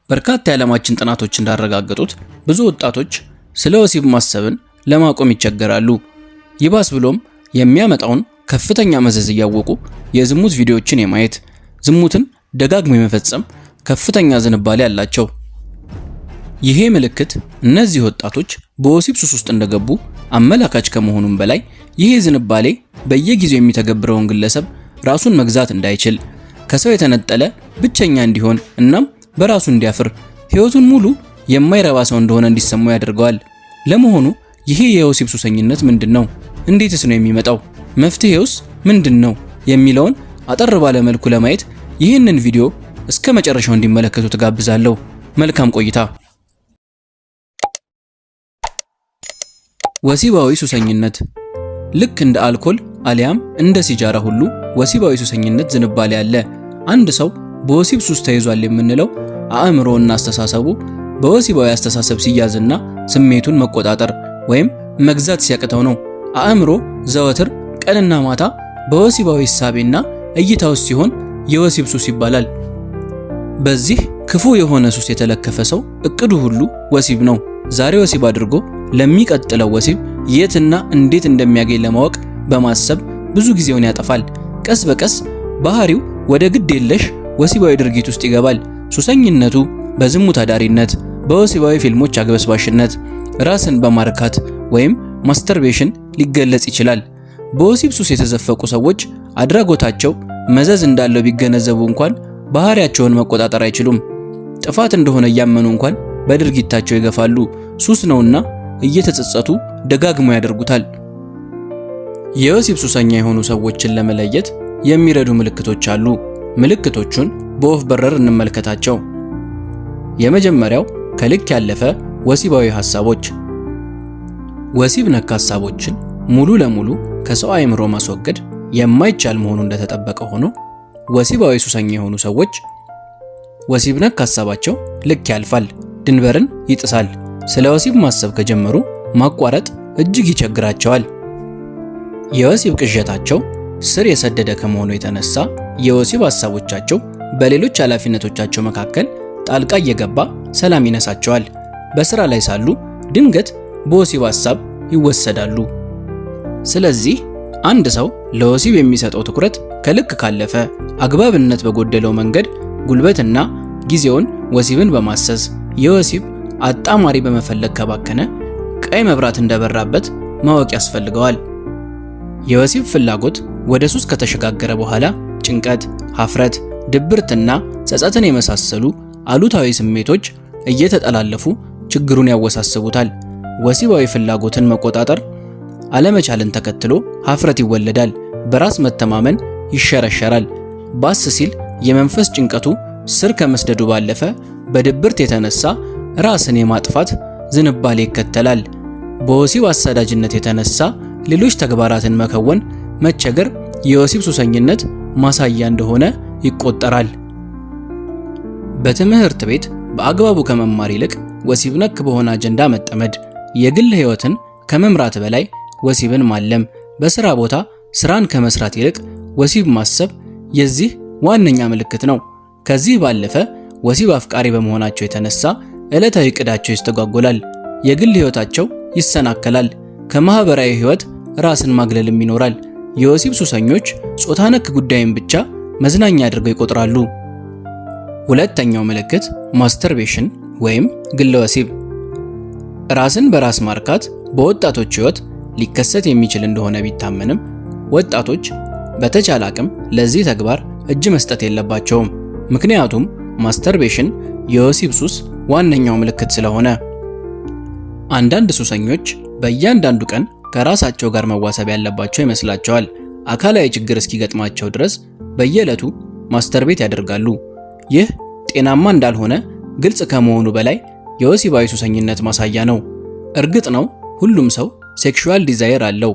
በርካታ የዓለማችን ጥናቶች እንዳረጋገጡት ብዙ ወጣቶች ስለ ወሲብ ማሰብን ለማቆም ይቸገራሉ። ይባስ ብሎም የሚያመጣውን ከፍተኛ መዘዝ እያወቁ የዝሙት ቪዲዮዎችን የማየት ዝሙትን ደጋግሞ የመፈጸም ከፍተኛ ዝንባሌ አላቸው። ይሄ ምልክት እነዚህ ወጣቶች በወሲብ ሱስ ውስጥ እንደገቡ አመላካች ከመሆኑም በላይ ይሄ ዝንባሌ በየጊዜው የሚተገብረውን ግለሰብ ራሱን መግዛት እንዳይችል፣ ከሰው የተነጠለ ብቸኛ እንዲሆን እናም በራሱ እንዲያፍር፣ ህይወቱን ሙሉ የማይረባ ሰው እንደሆነ እንዲሰማው ያደርገዋል። ለመሆኑ ይሄ የወሲብ ሱሰኝነት ምንድነው? እንዴትስ ነው የሚመጣው? መፍትሄውስ ምንድነው? የሚለውን አጠር ባለ መልኩ ለማየት ይህንን ቪዲዮ እስከ መጨረሻው እንዲመለከቱ ተጋብዛለሁ። መልካም ቆይታ። ወሲባዊ ሱሰኝነት ልክ እንደ አልኮል አሊያም እንደ ሲጃራ ሁሉ ወሲባዊ ሱሰኝነት ዝንባሌ አለ። አንድ ሰው በወሲብ ሱስ ተይዟል የምንለው አእምሮና አስተሳሰቡ በወሲባዊ አስተሳሰብ ሲያዝና ስሜቱን መቆጣጠር ወይም መግዛት ሲያቅተው ነው። አእምሮ ዘወትር ቀንና ማታ በወሲባዊ ሐሳቤና እይታ ውስጥ ሲሆን የወሲብ ሱስ ይባላል። በዚህ ክፉ የሆነ ሱስ የተለከፈ ሰው እቅዱ ሁሉ ወሲብ ነው። ዛሬ ወሲብ አድርጎ ለሚቀጥለው ወሲብ የትና እንዴት እንደሚያገኝ ለማወቅ በማሰብ ብዙ ጊዜውን ያጠፋል። ቀስ በቀስ ባህሪው ወደ ግድ የለሽ ወሲባዊ ድርጊት ውስጥ ይገባል። ሱሰኝነቱ በዝሙት አዳሪነት፣ በወሲባዊ ፊልሞች አግበስባሽነት፣ ራስን በማርካት ወይም ማስተርቤሽን ሊገለጽ ይችላል። በወሲብ ሱስ የተዘፈቁ ሰዎች አድራጎታቸው መዘዝ እንዳለው ቢገነዘቡ እንኳን ባህሪያቸውን መቆጣጠር አይችሉም። ጥፋት እንደሆነ እያመኑ እንኳን በድርጊታቸው ይገፋሉ። ሱስ ነውና እየተጸጸቱ ደጋግመው ያደርጉታል። የወሲብ ሱሰኛ የሆኑ ሰዎችን ለመለየት የሚረዱ ምልክቶች አሉ። ምልክቶቹን በወፍ በረር እንመልከታቸው። የመጀመሪያው ከልክ ያለፈ ወሲባዊ ሐሳቦች። ወሲብ ነክ ሐሳቦችን ሙሉ ለሙሉ ከሰው አእምሮ ማስወገድ የማይቻል መሆኑ እንደተጠበቀ ሆኖ ወሲባዊ ሱሰኛ የሆኑ ሰዎች ወሲብ ነክ ሐሳባቸው ልክ ያልፋል፣ ድንበርን ይጥሳል። ስለ ወሲብ ማሰብ ከጀመሩ ማቋረጥ እጅግ ይቸግራቸዋል። የወሲብ ቅዠታቸው ስር የሰደደ ከመሆኑ የተነሳ የወሲብ ሐሳቦቻቸው በሌሎች ኃላፊነቶቻቸው መካከል ጣልቃ እየገባ ሰላም ይነሳቸዋል። በስራ ላይ ሳሉ ድንገት በወሲብ ሐሳብ ይወሰዳሉ። ስለዚህ አንድ ሰው ለወሲብ የሚሰጠው ትኩረት ከልክ ካለፈ፣ አግባብነት በጎደለው መንገድ ጉልበትና ጊዜውን ወሲብን በማሰስ የወሲብ አጣማሪ በመፈለግ ከባከነ ቀይ መብራት እንደበራበት ማወቅ ያስፈልገዋል። የወሲብ ፍላጎት ወደ ሱስ ከተሸጋገረ በኋላ ጭንቀት፣ ሀፍረት፣ ድብርትና ጸጸትን የመሳሰሉ አሉታዊ ስሜቶች እየተጠላለፉ ችግሩን ያወሳስቡታል። ወሲባዊ ፍላጎትን መቆጣጠር አለመቻልን ተከትሎ ሀፍረት ይወለዳል። በራስ መተማመን ይሸረሸራል። ባስ ሲል የመንፈስ ጭንቀቱ ስር ከመስደዱ ባለፈ በድብርት የተነሳ ራስን የማጥፋት ዝንባሌ ይከተላል። በወሲብ አሳዳጅነት የተነሳ ሌሎች ተግባራትን መከወን መቸገር የወሲብ ሱሰኝነት ማሳያ እንደሆነ ይቆጠራል። በትምህርት ቤት በአግባቡ ከመማር ይልቅ ወሲብ ነክ በሆነ አጀንዳ መጠመድ፣ የግል ሕይወትን ከመምራት በላይ ወሲብን ማለም፣ በስራ ቦታ ስራን ከመስራት ይልቅ ወሲብ ማሰብ የዚህ ዋነኛ ምልክት ነው። ከዚህ ባለፈ ወሲብ አፍቃሪ በመሆናቸው የተነሳ ዕለታዊ ዕቅዳቸው ይስተጓጎላል። የግል ሕይወታቸው ይሰናከላል። ከማህበራዊ ሕይወት ራስን ማግለልም ይኖራል። የወሲብ ሱሰኞች ጾታ ነክ ጉዳይን ብቻ መዝናኛ አድርገው ይቆጥራሉ። ሁለተኛው ምልክት ማስተርቤሽን ወይም ግለ ወሲብ። ራስን በራስ ማርካት በወጣቶች ሕይወት ሊከሰት የሚችል እንደሆነ ቢታመንም ወጣቶች በተቻለ አቅም ለዚህ ተግባር እጅ መስጠት የለባቸውም። ምክንያቱም ማስተርቤሽን የወሲብ ሱስ ዋነኛው ምልክት ስለሆነ። አንዳንድ ሱሰኞች በእያንዳንዱ ቀን ከራሳቸው ጋር መዋሰብ ያለባቸው ይመስላቸዋል። አካላዊ ችግር እስኪገጥማቸው ድረስ በየዕለቱ ማስተርቤት ያደርጋሉ። ይህ ጤናማ እንዳልሆነ ግልጽ ከመሆኑ በላይ የወሲባዊ ሱሰኝነት ማሳያ ነው። እርግጥ ነው ሁሉም ሰው ሴክሹዋል ዲዛየር አለው፣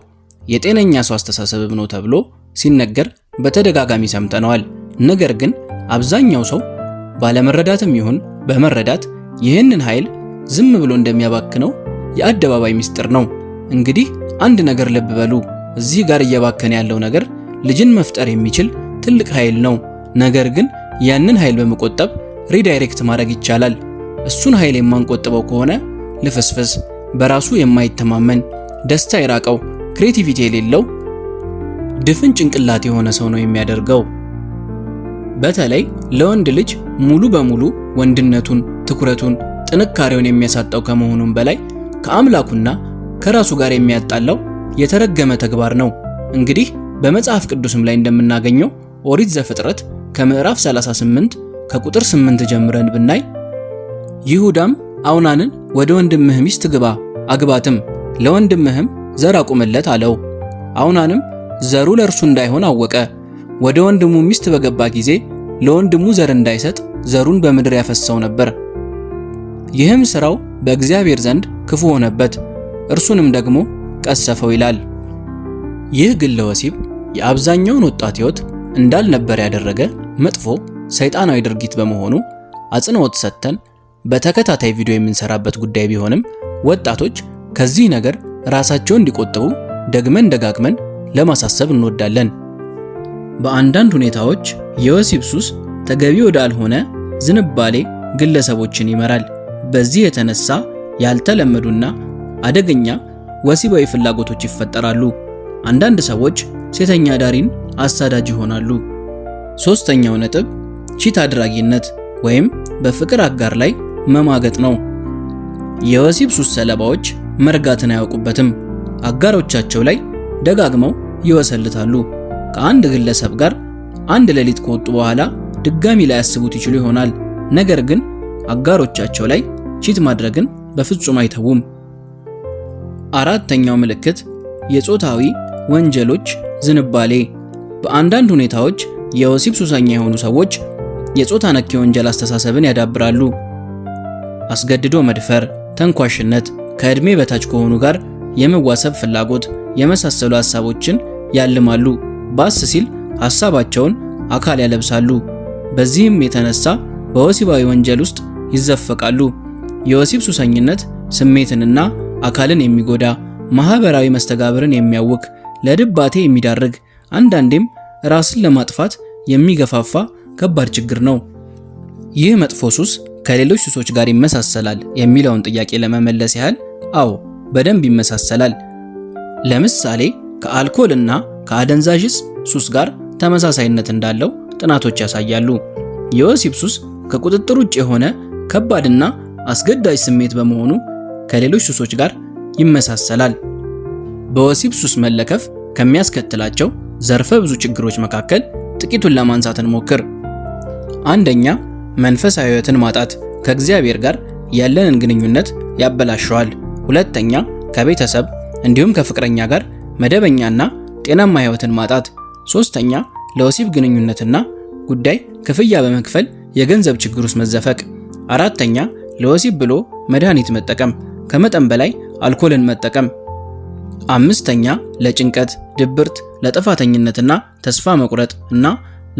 የጤነኛ ሰው አስተሳሰብም ነው ተብሎ ሲነገር በተደጋጋሚ ሰምተነዋል። ነገር ግን አብዛኛው ሰው ባለመረዳትም ይሁን በመረዳት ይህንን ኃይል ዝም ብሎ እንደሚያባክነው የአደባባይ ምስጢር ነው። እንግዲህ አንድ ነገር ልብ በሉ፣ እዚህ ጋር እየባከነ ያለው ነገር ልጅን መፍጠር የሚችል ትልቅ ኃይል ነው። ነገር ግን ያንን ኃይል በመቆጠብ ሪዳይሬክት ማድረግ ይቻላል። እሱን ኃይል የማንቆጥበው ከሆነ ልፍስፍስ፣ በራሱ የማይተማመን፣ ደስታ የራቀው፣ ክሬቲቪቲ የሌለው ድፍን ጭንቅላት የሆነ ሰው ነው የሚያደርገው። በተለይ ለወንድ ልጅ ሙሉ በሙሉ ወንድነቱን፣ ትኩረቱን፣ ጥንካሬውን የሚያሳጣው ከመሆኑም በላይ ከአምላኩና ከራሱ ጋር የሚያጣላው የተረገመ ተግባር ነው። እንግዲህ በመጽሐፍ ቅዱስም ላይ እንደምናገኘው ኦሪት ዘፍጥረት ከምዕራፍ 38 ከቁጥር 8 ጀምረን ብናይ ይሁዳም አውናንን ወደ ወንድምህ ሚስት ግባ አግባትም፣ ለወንድምህም ዘር አቁምለት አለው። አውናንም ዘሩ ለእርሱ እንዳይሆን አወቀ። ወደ ወንድሙ ሚስት በገባ ጊዜ ለወንድሙ ዘር እንዳይሰጥ ዘሩን በምድር ያፈሰው ነበር። ይህም ሥራው በእግዚአብሔር ዘንድ ክፉ ሆነበት፣ እርሱንም ደግሞ ቀሰፈው ይላል። ይህ ግለ ወሲብ የአብዛኛውን ወጣት ሕይወት እንዳልነበር ያደረገ መጥፎ ሰይጣናዊ ድርጊት በመሆኑ አጽንዖት ሰጥተን በተከታታይ ቪዲዮ የምንሰራበት ጉዳይ ቢሆንም ወጣቶች ከዚህ ነገር ራሳቸውን እንዲቆጥቡ ደግመን ደጋግመን ለማሳሰብ እንወዳለን። በአንዳንድ ሁኔታዎች የወሲብ ሱስ ተገቢ ወዳልሆነ ዝንባሌ ግለሰቦችን ይመራል። በዚህ የተነሳ ያልተለመዱና አደገኛ ወሲባዊ ፍላጎቶች ይፈጠራሉ። አንዳንድ ሰዎች ሴተኛ ዳሪን አሳዳጅ ይሆናሉ። ሶስተኛው ነጥብ ቺት አድራጊነት ወይም በፍቅር አጋር ላይ መማገጥ ነው። የወሲብ ሱስ ሰለባዎች መርጋትን አያውቁበትም። አጋሮቻቸው ላይ ደጋግመው ይወሰልታሉ። ከአንድ ግለሰብ ጋር አንድ ሌሊት ከወጡ በኋላ ድጋሚ ላይ ያስቡት ይችሉ ይሆናል። ነገር ግን አጋሮቻቸው ላይ ቺት ማድረግን በፍጹም አይተውም። አራተኛው ምልክት የጾታዊ ወንጀሎች ዝንባሌ። በአንዳንድ ሁኔታዎች የወሲብ ሱሰኛ የሆኑ ሰዎች የጾታ ነክ የወንጀል አስተሳሰብን ያዳብራሉ። አስገድዶ መድፈር፣ ተንኳሽነት፣ ከዕድሜ በታች ከሆኑ ጋር የመዋሰብ ፍላጎት የመሳሰሉ ሐሳቦችን ያልማሉ። ባስ ሲል ሐሳባቸውን አካል ያለብሳሉ። በዚህም የተነሳ በወሲባዊ ወንጀል ውስጥ ይዘፈቃሉ። የወሲብ ሱሰኝነት ስሜትንና አካልን የሚጎዳ፣ ማህበራዊ መስተጋብርን የሚያውክ፣ ለድባቴ የሚዳርግ፣ አንዳንዴም ራስን ለማጥፋት የሚገፋፋ ከባድ ችግር ነው። ይህ መጥፎ ሱስ ከሌሎች ሱሶች ጋር ይመሳሰላል የሚለውን ጥያቄ ለመመለስ ያህል አዎ፣ በደንብ ይመሳሰላል። ለምሳሌ ከአልኮል እና ከአደንዛዥ ዕፅ ሱስ ጋር ተመሳሳይነት እንዳለው ጥናቶች ያሳያሉ። የወሲብ ሱስ ከቁጥጥር ውጭ የሆነ ከባድና አስገዳጅ ስሜት በመሆኑ ከሌሎች ሱሶች ጋር ይመሳሰላል። በወሲብ ሱስ መለከፍ ከሚያስከትላቸው ዘርፈ ብዙ ችግሮች መካከል ጥቂቱን ለማንሳት እንሞክር። አንደኛ፣ መንፈሳዊ ሕይወትን ማጣት፣ ከእግዚአብሔር ጋር ያለንን ግንኙነት ያበላሸዋል። ሁለተኛ፣ ከቤተሰብ እንዲሁም ከፍቅረኛ ጋር መደበኛና ጤናማ ሕይወትን ማጣት። ሶስተኛ፣ ለወሲብ ግንኙነትና ጉዳይ ክፍያ በመክፈል የገንዘብ ችግር ውስጥ መዘፈቅ። አራተኛ፣ ለወሲብ ብሎ መድኃኒት መጠቀም፣ ከመጠን በላይ አልኮልን መጠቀም። አምስተኛ፣ ለጭንቀት፣ ድብርት፣ ለጥፋተኝነትና ተስፋ መቁረጥ እና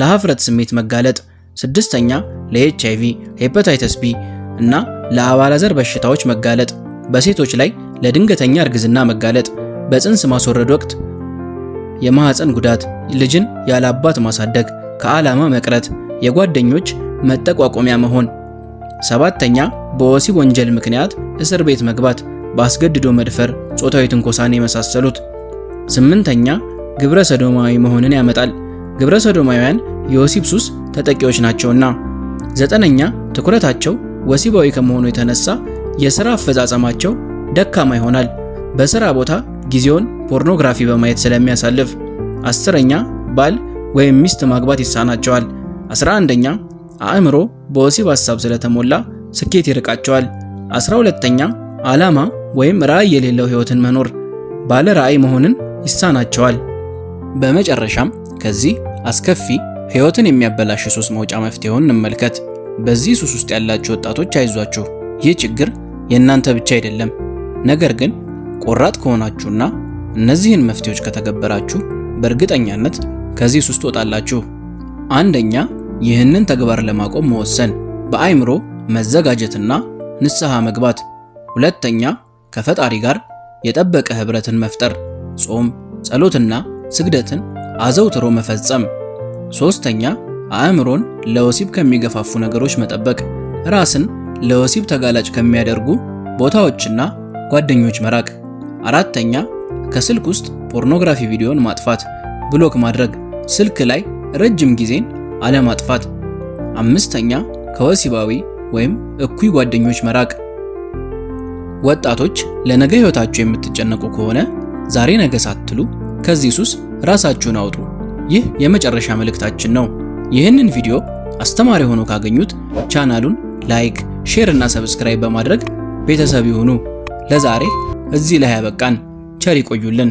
ለሀፍረት ስሜት መጋለጥ። ስድስተኛ፣ ለኤችአይቪ፣ ሄፓታይተስ ቢ እና ለአባላዘር በሽታዎች መጋለጥ። በሴቶች ላይ ለድንገተኛ እርግዝና መጋለጥ፣ በጽንስ ማስወረድ ወቅት የማህፀን ጉዳት፣ ልጅን ያለ አባት ማሳደግ፣ ከዓላማ መቅረት፣ የጓደኞች መጠቋቆሚያ መሆን። ሰባተኛ፣ በወሲብ ወንጀል ምክንያት እስር ቤት መግባት፣ በአስገድዶ መድፈር፣ ጾታዊ ትንኮሳን የመሳሰሉት። ስምንተኛ፣ ግብረ ሰዶማዊ መሆንን ያመጣል። ግብረ ሰዶማውያን የወሲብ ሱስ ተጠቂዎች ናቸውና። ዘጠነኛ፣ ትኩረታቸው ወሲባዊ ከመሆኑ የተነሳ የሥራ አፈጻጸማቸው ደካማ ይሆናል። በሥራ ቦታ ጊዜውን ፖርኖግራፊ በማየት ስለሚያሳልፍ። አስረኛ፣ ባል ወይም ሚስት ማግባት ይሳናቸዋል። 11ኛ፣ አእምሮ በወሲብ ሐሳብ ስለተሞላ ስኬት ይርቃቸዋል። 12ኛ፣ ዓላማ ወይም ራዕይ የሌለው ሕይወትን መኖር፣ ባለ ራዕይ መሆንን ይሳናቸዋል። በመጨረሻም ከዚህ አስከፊ ሕይወትን የሚያበላሽ ሱስ መውጫ መፍትሄውን እንመልከት። በዚህ ሱስ ውስጥ ያላችሁ ወጣቶች አይዟችሁ፣ ይህ ችግር የእናንተ ብቻ አይደለም። ነገር ግን ቆራጥ ከሆናችሁና እነዚህን መፍትሄዎች ከተገበራችሁ በእርግጠኛነት ከዚህ ሱስ ትወጣላችሁ። አንደኛ፣ ይህንን ተግባር ለማቆም መወሰን፣ በአእምሮ መዘጋጀትና ንስሐ መግባት። ሁለተኛ፣ ከፈጣሪ ጋር የጠበቀ ኅብረትን መፍጠር፣ ጾም፣ ጸሎትና ስግደትን አዘውትሮ መፈጸም። ሶስተኛ፣ አእምሮን ለወሲብ ከሚገፋፉ ነገሮች መጠበቅ፣ ራስን ለወሲብ ተጋላጭ ከሚያደርጉ ቦታዎችና ጓደኞች መራቅ። አራተኛ ከስልክ ውስጥ ፖርኖግራፊ ቪዲዮን ማጥፋት፣ ብሎክ ማድረግ፣ ስልክ ላይ ረጅም ጊዜን አለማጥፋት። አምስተኛ ከወሲባዊ ወይም እኩይ ጓደኞች መራቅ። ወጣቶች ለነገ ህይወታችሁ የምትጨነቁ ከሆነ ዛሬ ነገ ሳትሉ ከዚህ ሱስ ራሳችሁን አውጡ። ይህ የመጨረሻ መልእክታችን ነው። ይህንን ቪዲዮ አስተማሪ ሆኖ ካገኙት ቻናሉን ላይክ፣ ሼር እና ሰብስክራይብ በማድረግ ቤተሰብ ይሁኑ። ለዛሬ እዚህ ላይ ያበቃን። ቸር ይቆዩልን።